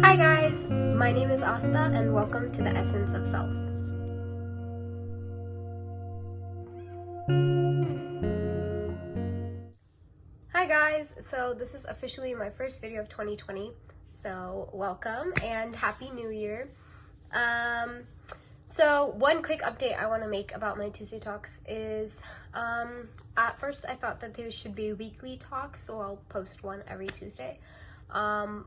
Hi guys, my name is Asta and welcome to the Essence of Self. Hi guys, so this is officially my first video of 2020, so welcome and Happy New Year. So one quick update I want to make about my Tuesday talks is, at first I thought that there should be weekly talks, so I'll post one every Tuesday.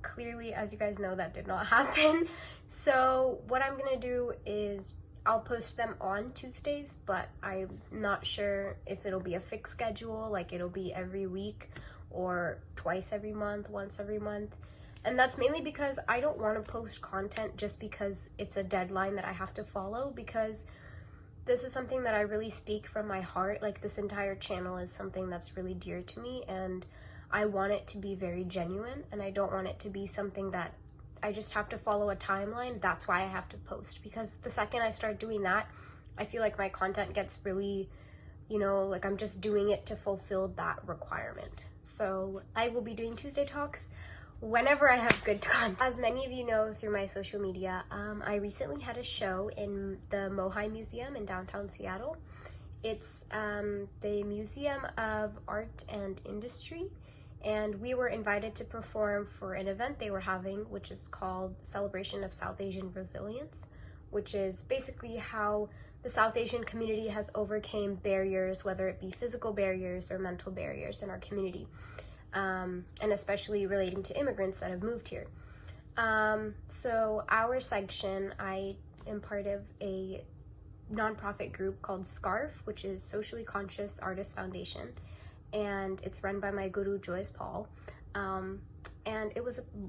Clearly, as you guys know, that did not happen. So what I'm gonna do is I'll post them on Tuesdays, but I'm not sure if it'll be a fixed schedule, like it'll be every week or twice every month, once every month. And that's mainly because I don't want to post content just because it's a deadline that I have to follow, because this is something that I really speak from my heart. Like, this entire channel is something that's really dear to me, and I want it to be very genuine, and I don't want it to be something that I just have to follow a timeline. That's why I have to post, because the second I start doing that, I feel like my content gets really, like I'm just doing it to fulfill that requirement. So I will be doing Tuesday talks whenever I have good content. As many of you know through my social media, I recently had a show in the Mohai Museum in downtown Seattle. It's the Museum of Art and Industry, and we were invited to perform for an event they were having, which is called Celebration of South Asian Resilience, which is basically how the South Asian community has overcame barriers, whether it be physical barriers or mental barriers in our community. And especially relating to immigrants that have moved here. So our section, I am part of a nonprofit group called SCARF, which is Socially Conscious Artists Foundation, and it's run by my guru Joyce Paul. And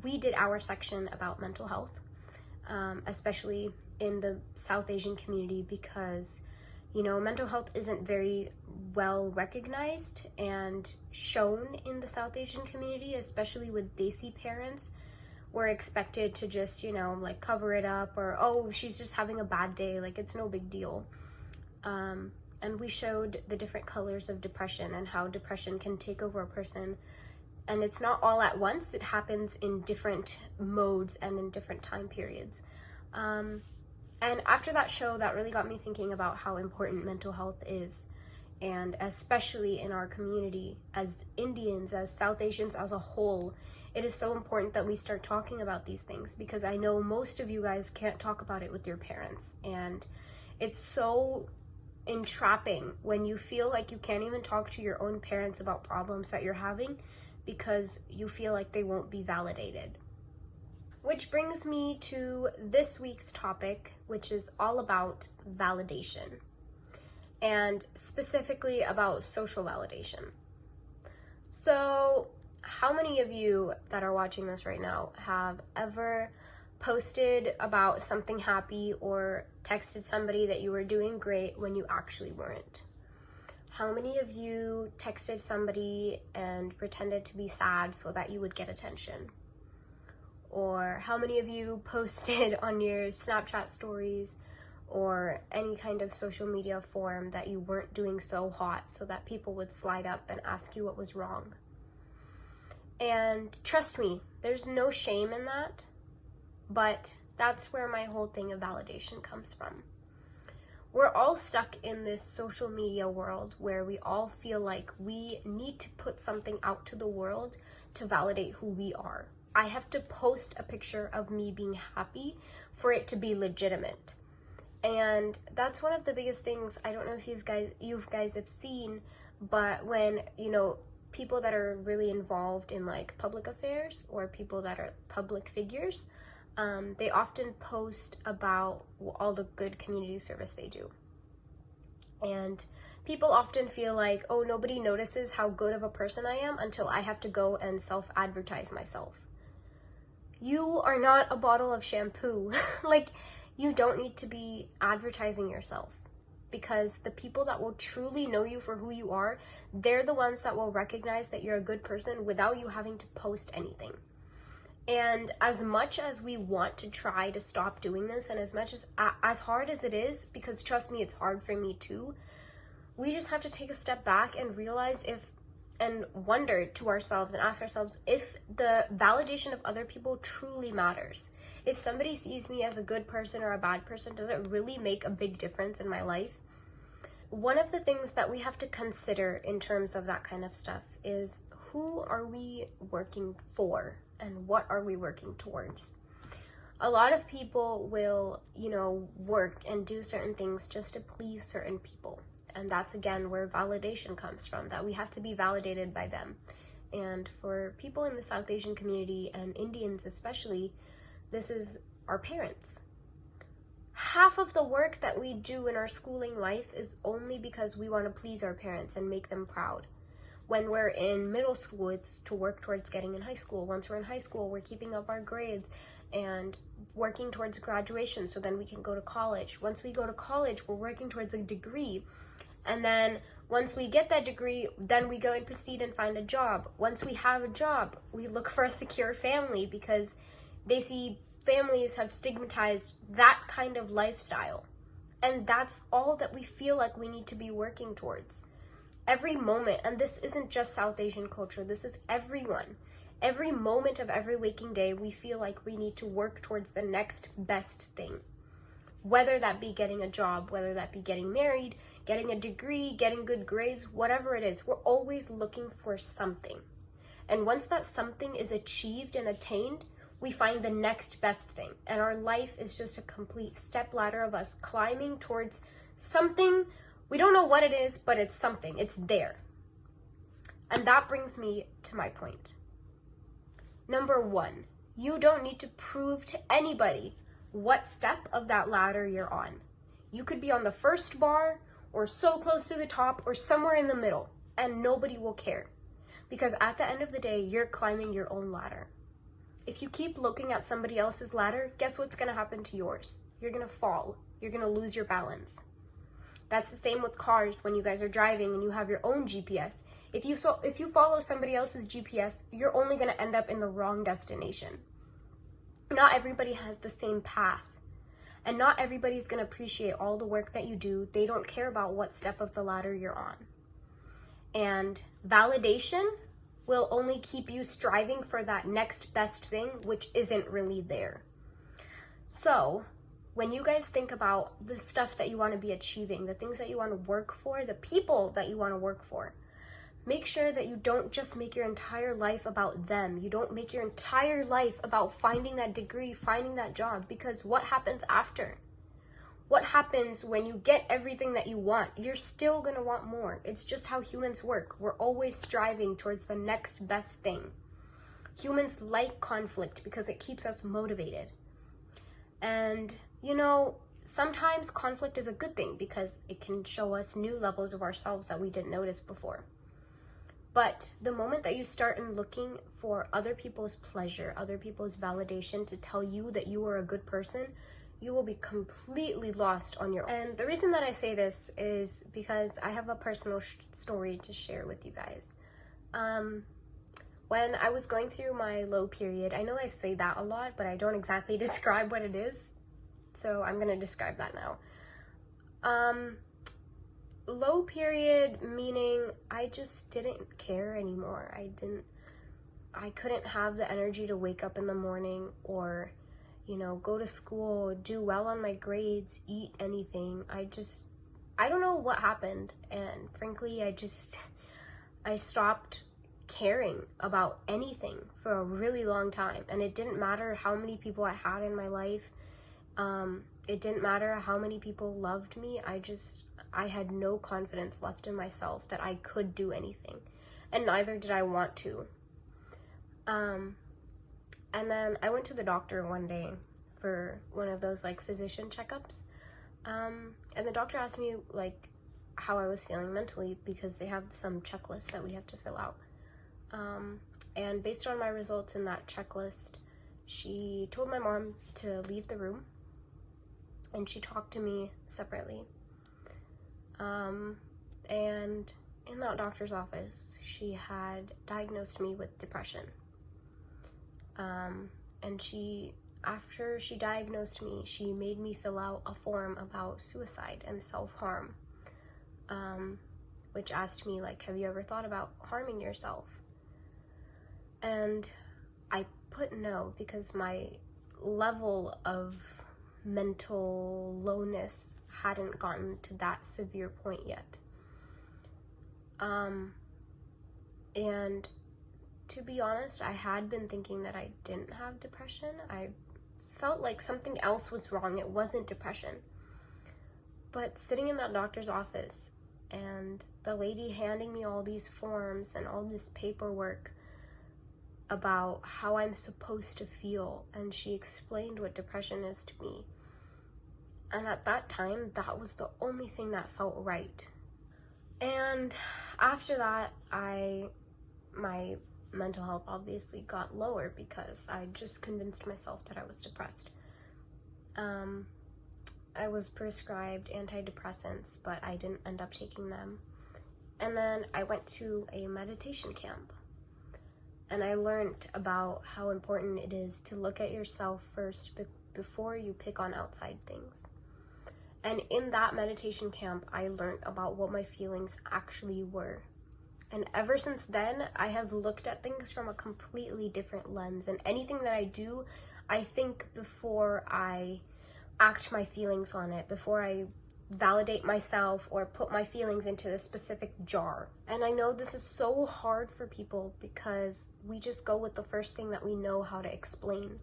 we did our section about mental health, especially in the South Asian community, because mental health isn't very well recognized and shown in the South Asian community, especially with Desi parents. We're expected to just, like cover it up, or, oh, she's just having a bad day, like it's no big deal. And we showed the different colors of depression and how depression can take over a person. And it's not all at once, it happens in different modes and in different time periods. And after that show, that really got me thinking about how important mental health is, and especially in our community as Indians, as South Asians as a whole. It is so important that we start talking about these things, because I know most of you guys can't talk about it with your parents, and it's so entrapping when you feel like you can't even talk to your own parents about problems that you're having because you feel like they won't be validated. Which brings me to this week's topic, which is all about validation, and specifically about social validation. So, how many of you that are watching this right now have ever posted about something happy or texted somebody that you were doing great when you actually weren't? How many of you texted somebody and pretended to be sad so that you would get attention? Or how many of you posted on your Snapchat stories or any kind of social media form that you weren't doing so hot so that people would slide up and ask you what was wrong? And trust me, there's no shame in that, but that's where my whole thing of validation comes from. We're all stuck in this social media world where we all feel like we need to put something out to the world to validate who we are. I have to post a picture of me being happy for it to be legitimate. And that's one of the biggest things. I don't know if you guys have seen, but when, people that are really involved in like public affairs or people that are public figures, they often post about all the good community service they do. And people often feel like, oh, nobody notices how good of a person I am until I have to go and self-advertise myself. You are not a bottle of shampoo. Like, you don't need to be advertising yourself, because the people that will truly know you for who you are, they're the ones that will recognize that you're a good person without you having to post anything. And as much as we want to try to stop doing this, and as hard as it is, because trust me, it's hard for me too, we just have to take a step back and realize if and wonder to ourselves and ask ourselves if the validation of other people truly matters. If somebody sees me as a good person or a bad person, does it really make a big difference in my life? One of the things that we have to consider in terms of that kind of stuff is, who are we working for and what are we working towards? A lot of people will, work and do certain things just to please certain people. And that's, again, where validation comes from, that we have to be validated by them. And for people in the South Asian community, and Indians especially, this is our parents. Half of the work that we do in our schooling life is only because we want to please our parents and make them proud. When we're in middle school, it's to work towards getting in high school. Once we're in high school, we're keeping up our grades and working towards graduation so then we can go to college. Once we go to college, we're working towards a degree. And then once we get that degree, then we go and proceed and find a job. Once we have a job, we look for a secure family because they see families have stigmatized that kind of lifestyle. And that's all that we feel like we need to be working towards. Every moment, and this isn't just South Asian culture, this is everyone. Every moment of every waking day, we feel like we need to work towards the next best thing. Whether that be getting a job, whether that be getting married, getting a degree, getting good grades, whatever it is, we're always looking for something. And once that something is achieved and attained, we find the next best thing. And our life is just a complete step ladder of us climbing towards something. We don't know what it is, but it's something. It's there. And that brings me to my point. Number one, you don't need to prove to anybody what step of that ladder you're on. You could be on the first bar, or so close to the top, or somewhere in the middle, and nobody will care. Because at the end of the day, you're climbing your own ladder. If you keep looking at somebody else's ladder, guess what's going to happen to yours? You're going to fall. You're going to lose your balance. That's the same with cars when you guys are driving and you have your own GPS. If you follow somebody else's GPS, you're only going to end up in the wrong destination. Not everybody has the same path. And not everybody's going to appreciate all the work that you do. They don't care about what step of the ladder you're on. And validation will only keep you striving for that next best thing, which isn't really there. So, when you guys think about the stuff that you want to be achieving, the things that you want to work for, the people that you want to work for, make sure that you don't just make your entire life about them. You don't make your entire life about finding that degree, finding that job, because what happens after? What happens when you get everything that you want? You're still going to want more. It's just how humans work. We're always striving towards the next best thing. Humans like conflict because it keeps us motivated. And, sometimes conflict is a good thing because it can show us new levels of ourselves that we didn't notice before. But the moment that you start looking for other people's pleasure, other people's validation to tell you that you are a good person, you will be completely lost on your own. And the reason that I say this is because I have a personal story to share with you guys. When I was going through my low period, I know I say that a lot, but I don't exactly describe what it is. So I'm going to describe that now. Low period meaning I just didn't care anymore. I couldn't have the energy to wake up in the morning or go to school, do well on my grades, eat anything. I don't know what happened. And frankly, I stopped caring about anything for a really long time. And it didn't matter how many people I had in my life. It didn't matter how many people loved me. I had no confidence left in myself that I could do anything. And neither did I want to. And then I went to the doctor one day for one of those physician checkups. And the doctor asked me how I was feeling mentally because they have some checklist that we have to fill out. And based on my results in that checklist, she told my mom to leave the room and she talked to me separately. And in that doctor's office, she had diagnosed me with depression. And after she diagnosed me, she made me fill out a form about suicide and self-harm. which asked me, like, have you ever thought about harming yourself? And I put no, because my level of mental lowness hadn't gotten to that severe point yet. And to be honest, I had been thinking that I didn't have depression. I felt like something else was wrong. It wasn't depression. But sitting in that doctor's office and the lady handing me all these forms and all this paperwork about how I'm supposed to feel, and she explained what depression is to me. And at that time, that was the only thing that felt right. And after that, my mental health obviously got lower because I just convinced myself that I was depressed. I was prescribed antidepressants, but I didn't end up taking them. And then I went to a meditation camp, and I learned about how important it is to look at yourself first before you pick on outside things. And in that meditation camp, I learned about what my feelings actually were. And ever since then, I have looked at things from a completely different lens. And anything that I do, I think before I act my feelings on it, before I validate myself or put my feelings into a specific jar. And I know this is so hard for people because we just go with the first thing that we know how to explain.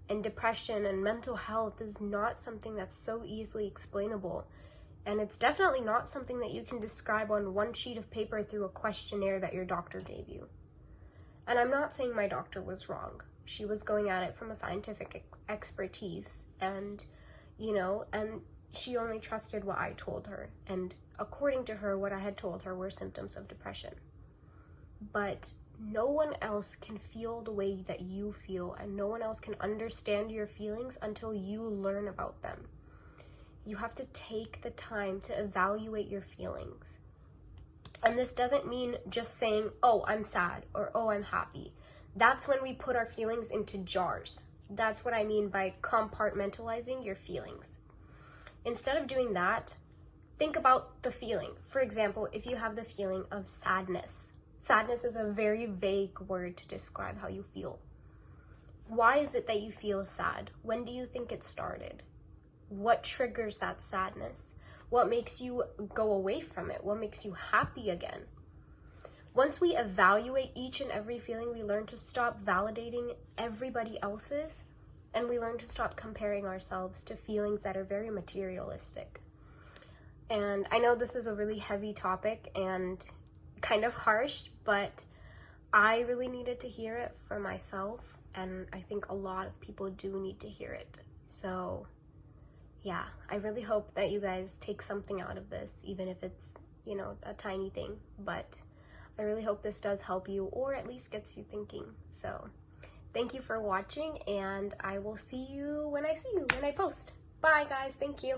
And depression and mental health is not something that's so easily explainable. And it's definitely not something that you can describe on one sheet of paper through a questionnaire that your doctor gave you. And I'm not saying my doctor was wrong. She was going at it from a scientific expertise, and, and she only trusted what I told her. And according to her, what I had told her were symptoms of depression. But no one else can feel the way that you feel, and no one else can understand your feelings until you learn about them. You have to take the time to evaluate your feelings. And this doesn't mean just saying, oh, I'm sad, or oh, I'm happy. That's when we put our feelings into jars. That's what I mean by compartmentalizing your feelings. Instead of doing that, think about the feeling. For example, if you have the feeling of sadness. Sadness is a very vague word to describe how you feel. Why is it that you feel sad? When do you think it started? What triggers that sadness? What makes you go away from it? What makes you happy again? Once we evaluate each and every feeling, we learn to stop validating everybody else's, and we learn to stop comparing ourselves to feelings that are very materialistic. And I know this is a really heavy topic and kind of harsh, but I really needed to hear it for myself, and I think a lot of people do need to hear it. So yeah, I really hope that you guys take something out of this, even if it's, a tiny thing. But I really hope this does help you, or at least gets you thinking. So thank you for watching, and I will see you when I post. Bye, guys. Thank you.